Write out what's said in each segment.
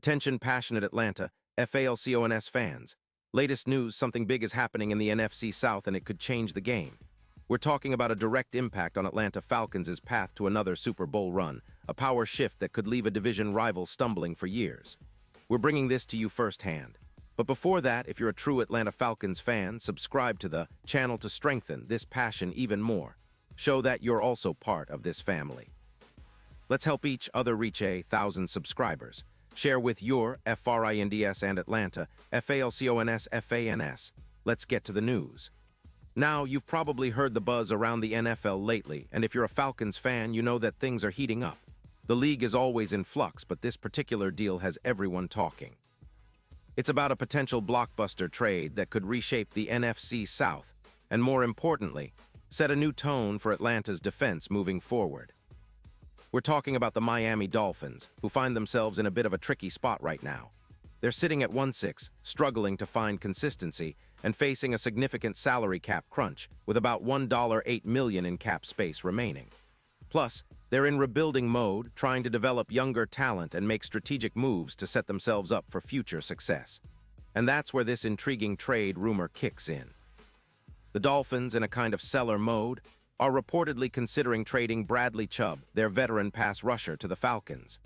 Attention passionate Atlanta, Falcons fans. Latest news, something big is happening in the NFC South and it could change the game. We're talking about a direct impact on Atlanta Falcons' path to another Super Bowl run, a power shift that could leave a division rival stumbling for years. We're bringing this to you firsthand. But before that, if you're a true Atlanta Falcons fan, subscribe to the channel to strengthen this passion even more. Show that you're also part of this family. Let's help each other reach 1,000 subscribers. Share with your FRINDS and Atlanta, FALCONS, FANS. Let's get to the news. Now, you've probably heard the buzz around the NFL lately, and if you're a Falcons fan, you know that things are heating up. The league is always in flux, but this particular deal has everyone talking. It's about a potential blockbuster trade that could reshape the NFC South, and more importantly, set a new tone for Atlanta's defense moving forward. We're talking about the Miami Dolphins, who find themselves in a bit of a tricky spot right now. They're sitting at 1-6, struggling to find consistency, and facing a significant salary cap crunch, with about $1.8 million in cap space remaining. Plus, they're in rebuilding mode, trying to develop younger talent and make strategic moves to set themselves up for future success. And that's where this intriguing trade rumor kicks in. The Dolphins, in a kind of seller mode, are reportedly considering trading Bradley Chubb, their veteran pass rusher, to the Falcons.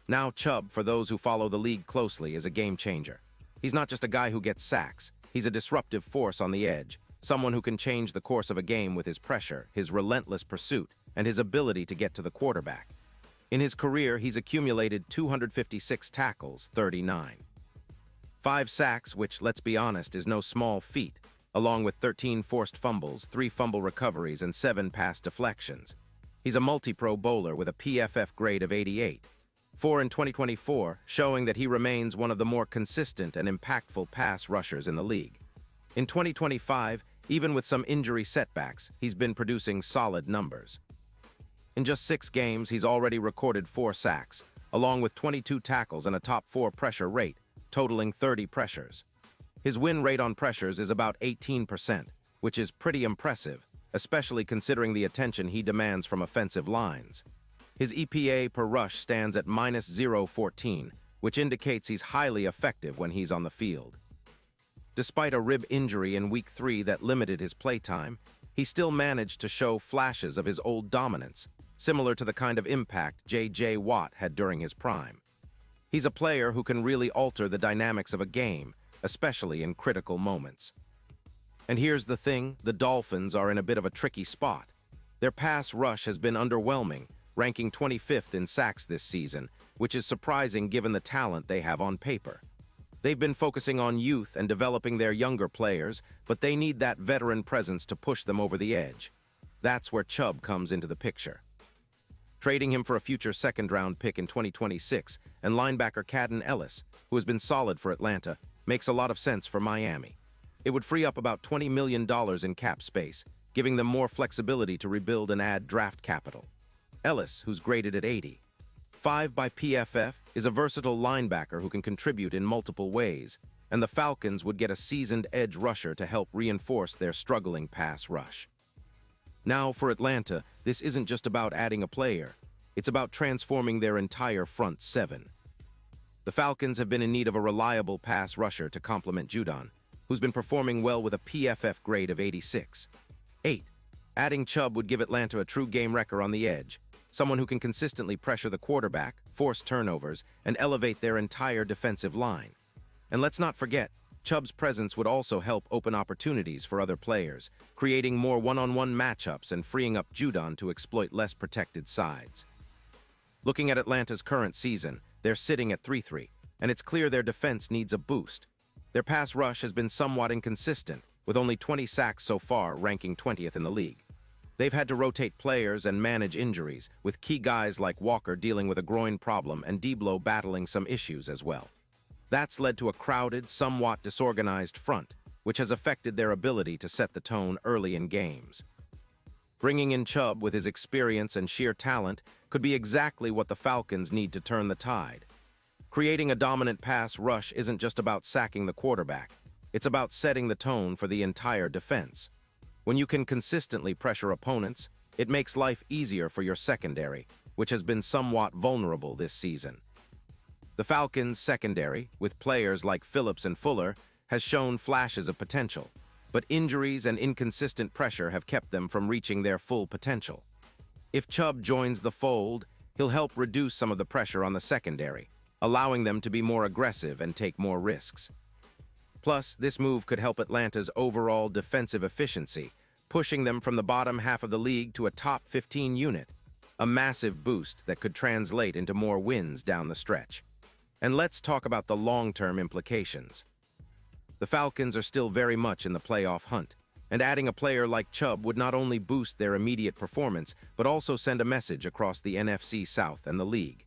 Now, Chubb, for those who follow the league closely, is a game-changer. He's not just a guy who gets sacks. He's a disruptive force on the edge, someone who can change the course of a game with his pressure, his relentless pursuit, and his ability to get to the quarterback. In his career, he's accumulated 256 tackles, 39. 5 sacks, which, let's be honest, is no small feat, along with 13 forced fumbles, 3 fumble recoveries, and 7 pass deflections. He's a multi-pro bowler with a PFF grade of 88. 4 in 2024, showing that he remains one of the more consistent and impactful pass rushers in the league. In 2025, even with some injury setbacks, he's been producing solid numbers. In just 6 games, he's already recorded 4 sacks, along with 22 tackles and a top 4 pressure rate, totaling 30 pressures. His win rate on pressures is about 18%, which is pretty impressive, especially considering the attention he demands from offensive lines. His EPA per rush stands at -0.14, which indicates he's highly effective when he's on the field. Despite a rib injury in Week 3 that limited his playtime, he still managed to show flashes of his old dominance, similar to the kind of impact J.J. Watt had during his prime. He's a player who can really alter the dynamics of a game, especially in critical moments. And here's the thing, the Dolphins are in a bit of a tricky spot. Their pass rush has been underwhelming, ranking 25th in sacks this season, which is surprising given the talent they have on paper. They've been focusing on youth and developing their younger players, but they need that veteran presence to push them over the edge. That's where Chubb comes into the picture. Trading him for a future second-round pick in 2026 and linebacker Cadden Ellis, who has been solid for Atlanta, makes a lot of sense for Miami. It would free up about $20 million in cap space, giving them more flexibility to rebuild and add draft capital. Ellis, who's graded at 85 by PFF, is a versatile linebacker who can contribute in multiple ways, and the Falcons would get a seasoned edge rusher to help reinforce their struggling pass rush. Now, for Atlanta, this isn't just about adding a player. It's about transforming their entire front 7. The Falcons have been in need of a reliable pass rusher to complement Judon, who's been performing well with a PFF grade of 86. 8. Adding Chubb would give Atlanta a true game wrecker on the edge, someone who can consistently pressure the quarterback, force turnovers, and elevate their entire defensive line. And let's not forget, Chubb's presence would also help open opportunities for other players, creating more one-on-one matchups and freeing up Judon to exploit less protected sides. Looking at Atlanta's current season, they're sitting at 3-3, and it's clear their defense needs a boost. Their pass rush has been somewhat inconsistent, with only 20 sacks so far, ranking 20th in the league. They've had to rotate players and manage injuries, with key guys like Walker dealing with a groin problem and Deblo battling some issues as well. That's led to a crowded, somewhat disorganized front, which has affected their ability to set the tone early in games. Bringing in Chubb with his experience and sheer talent could be exactly what the Falcons need to turn the tide. Creating a dominant pass rush isn't just about sacking the quarterback. It's about setting the tone for the entire defense. When you can consistently pressure opponents, it makes life easier for your secondary, which has been somewhat vulnerable this season. The Falcons' secondary, with players like Phillips and Fuller, has shown flashes of potential, but injuries and inconsistent pressure have kept them from reaching their full potential. If Chubb joins the fold, he'll help reduce some of the pressure on the secondary, allowing them to be more aggressive and take more risks. Plus, this move could help Atlanta's overall defensive efficiency, pushing them from the bottom half of the league to a top 15 unit, a massive boost that could translate into more wins down the stretch. And let's talk about the long-term implications. The Falcons are still very much in the playoff hunt, and adding a player like Chubb would not only boost their immediate performance, but also send a message across the NFC South and the league.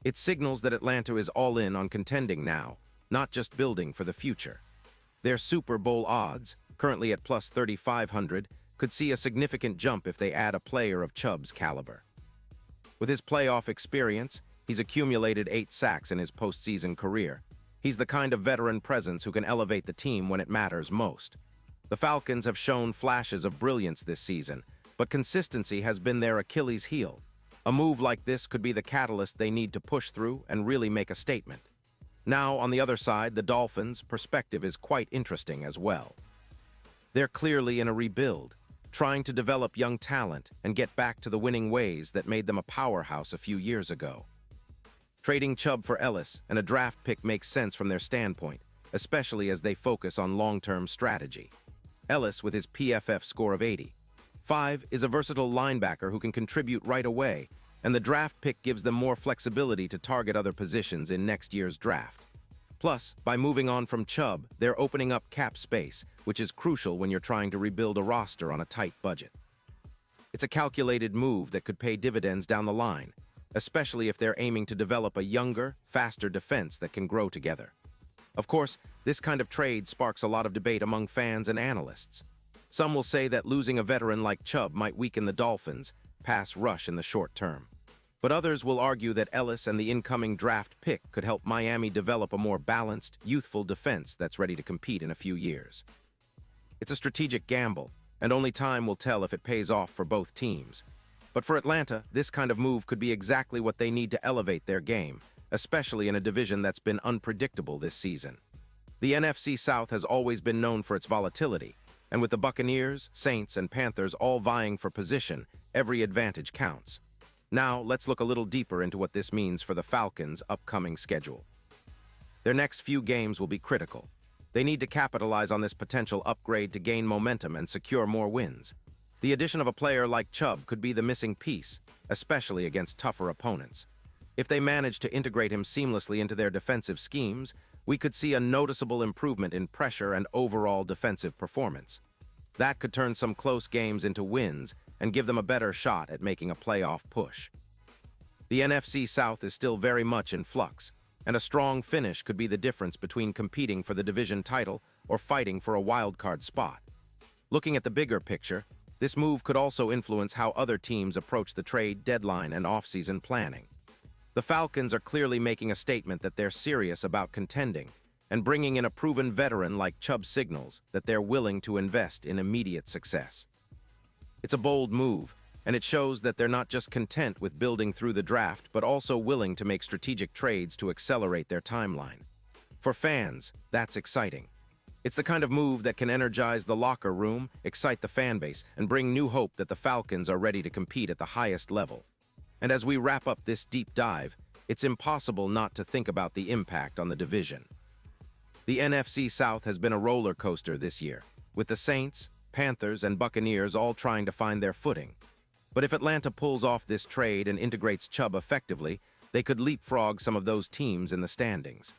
It signals that Atlanta is all in on contending now, not just building for the future. Their Super Bowl odds, currently at plus 3,500, could see a significant jump if they add a player of Chubb's caliber. With his playoff experience, he's accumulated 8 sacks in his postseason career. He's the kind of veteran presence who can elevate the team when it matters most. The Falcons have shown flashes of brilliance this season, but consistency has been their Achilles heel. A move like this could be the catalyst they need to push through and really make a statement. Now, on the other side, the Dolphins' perspective is quite interesting as well. They're clearly in a rebuild, trying to develop young talent and get back to the winning ways that made them a powerhouse a few years ago. Trading Chubb for Ellis and a draft pick makes sense from their standpoint, especially as they focus on long-term strategy. Ellis, with his PFF score of 85, is a versatile linebacker who can contribute right away, and the draft pick gives them more flexibility to target other positions in next year's draft. Plus, by moving on from Chubb, they're opening up cap space, which is crucial when you're trying to rebuild a roster on a tight budget. It's a calculated move that could pay dividends down the line, especially if they're aiming to develop a younger, faster defense that can grow together. Of course, this kind of trade sparks a lot of debate among fans and analysts. Some will say that losing a veteran like Chubb might weaken the Dolphins' pass rush in the short term. But others will argue that Ellis and the incoming draft pick could help Miami develop a more balanced, youthful defense that's ready to compete in a few years. It's a strategic gamble, and only time will tell if it pays off for both teams. But for Atlanta, this kind of move could be exactly what they need to elevate their game, especially in a division that's been unpredictable this season. The NFC South has always been known for its volatility, and with the Buccaneers, Saints, and Panthers all vying for position, every advantage counts. Now, let's look a little deeper into what this means for the Falcons' upcoming schedule. Their next few games will be critical. They need to capitalize on this potential upgrade to gain momentum and secure more wins. The addition of a player like Chubb could be the missing piece, especially against tougher opponents. If they manage to integrate him seamlessly into their defensive schemes, we could see a noticeable improvement in pressure and overall defensive performance. That could turn some close games into wins and give them a better shot at making a playoff push. The NFC South is still very much in flux, and a strong finish could be the difference between competing for the division title or fighting for a wildcard spot. Looking at the bigger picture, this move could also influence how other teams approach the trade deadline and offseason planning. The Falcons are clearly making a statement that they're serious about contending, and bringing in a proven veteran like Chubb signals that they're willing to invest in immediate success. It's a bold move, and it shows that they're not just content with building through the draft, but also willing to make strategic trades to accelerate their timeline. For fans, that's exciting. It's the kind of move that can energize the locker room, excite the fan base, and bring new hope that the Falcons are ready to compete at the highest level. And as we wrap up this deep dive, it's impossible not to think about the impact on the division. The NFC South has been a roller coaster this year, with the Saints, Panthers, and Buccaneers all trying to find their footing. But if Atlanta pulls off this trade and integrates Chubb effectively, they could leapfrog some of those teams in the standings.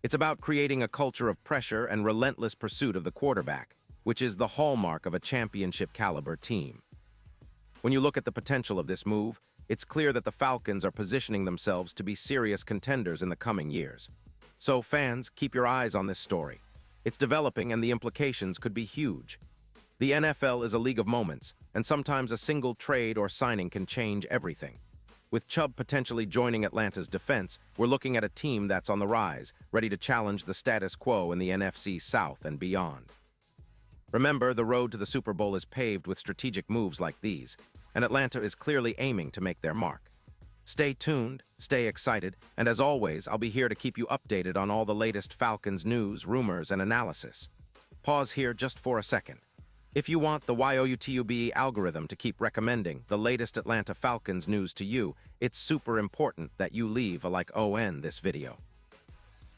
It's about creating a culture of pressure and relentless pursuit of the quarterback, which is the hallmark of a championship-caliber team. When you look at the potential of this move, it's clear that the Falcons are positioning themselves to be serious contenders in the coming years. So, fans, keep your eyes on this story. It's developing and the implications could be huge. The NFL is a league of moments, and sometimes a single trade or signing can change everything. With Chubb potentially joining Atlanta's defense, we're looking at a team that's on the rise, ready to challenge the status quo in the NFC South and beyond. Remember, the road to the Super Bowl is paved with strategic moves like these, and Atlanta is clearly aiming to make their mark. Stay tuned, stay excited, and as always, I'll be here to keep you updated on all the latest Falcons news, rumors, and analysis. Pause here just for a second. If you want the YouTube algorithm to keep recommending the latest Atlanta Falcons news to you, it's super important that you leave a like on this video.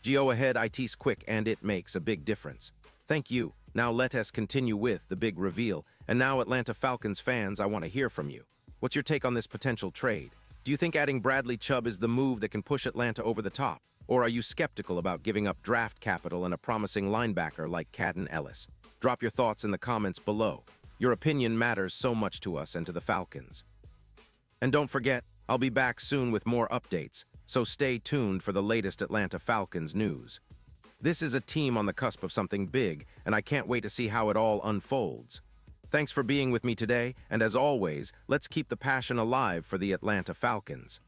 Go ahead, it's quick and it makes a big difference. Thank you. Now let us continue with the big reveal. And now, Atlanta Falcons fans, I want to hear from you. What's your take on this potential trade? Do you think adding Bradley Chubb is the move that can push Atlanta over the top? Or are you skeptical about giving up draft capital and a promising linebacker like Cadden Ellis? Drop your thoughts in the comments below. Your opinion matters so much to us and to the Falcons. And don't forget, I'll be back soon with more updates, so stay tuned for the latest Atlanta Falcons news. This is a team on the cusp of something big, and I can't wait to see how it all unfolds. Thanks for being with me today, and as always, let's keep the passion alive for the Atlanta Falcons.